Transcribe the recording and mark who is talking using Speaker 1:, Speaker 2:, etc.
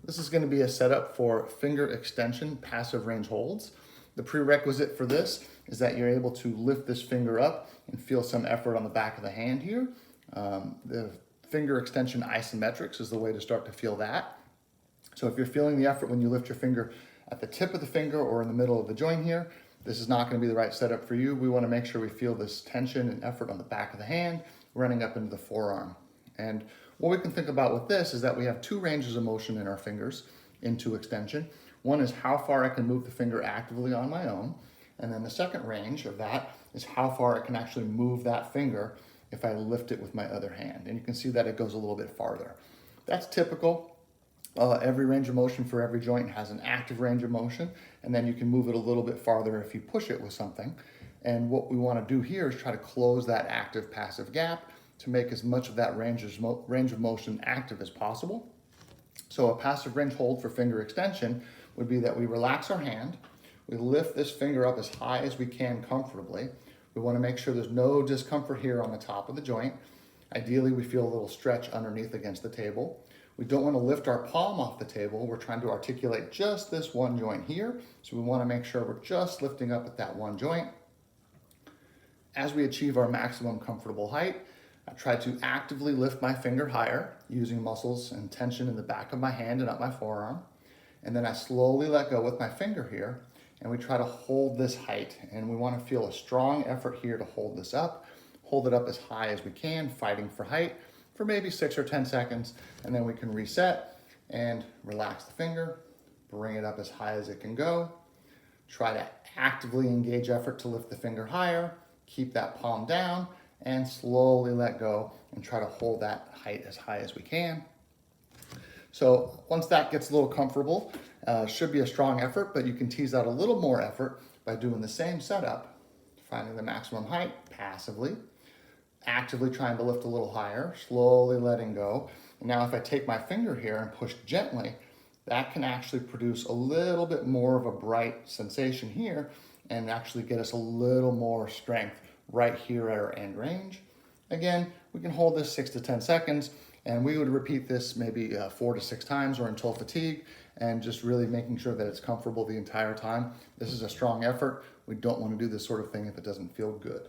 Speaker 1: This is going to be a setup for finger extension passive range holds. The prerequisite for this is that you're able to lift this finger up and feel some effort on the back of the hand here. The finger extension isometrics is the way to start to feel that. So if you're feeling the effort when you lift your finger at the tip of the finger or in the middle of the joint here, this is not going to be the right setup for you. We want to make sure we feel this tension and effort on the back of the hand running up into the forearm. And what we can think about with this is that we have two ranges of motion in our fingers into extension. One is how far I can move the finger actively on my own. And then the second range of that is how far I can actually move that finger if I lift it with my other hand. And you can see that it goes a little bit farther. That's typical. Every range of motion for every joint has an active range of motion, and then you can move it a little bit farther if you push it with something. And what we want to do here is try to close that active passive gap to make as much of that range of motion active as possible. So a passive range hold for finger extension would be that we relax our hand, we lift this finger up as high as we can comfortably. We want to make sure there's no discomfort here on the top of the joint. Ideally, we feel a little stretch underneath against the table. We don't want to lift our palm off the table. We're trying to articulate just this one joint here. So we want to make sure we're just lifting up at that one joint. As we achieve our maximum comfortable height, I try to actively lift my finger higher using muscles and tension in the back of my hand and up my forearm. And then I slowly let go with my finger here, and we try to hold this height. And we want to feel a strong effort here to hold this up, hold it up as high as we can, fighting for height for maybe 6 or 10 seconds. And then we can reset and relax the finger, bring it up as high as it can go. Try to actively engage effort to lift the finger higher, keep that palm down, and slowly let go and try to hold that height as high as we can. So once that gets a little comfortable, should be a strong effort, but you can tease out a little more effort by doing the same setup, finding the maximum height passively, actively trying to lift a little higher, slowly letting go. And now if I take my finger here and push gently, that can actually produce a little bit more of a bright sensation here and actually get us a little more strength right here at our end range. Again, we can hold this 6 to 10 seconds, and we would repeat this maybe 4 to 6 times or until fatigue, and just really making sure that it's comfortable the entire time. This is a strong effort. We don't want to do this sort of thing if it doesn't feel good.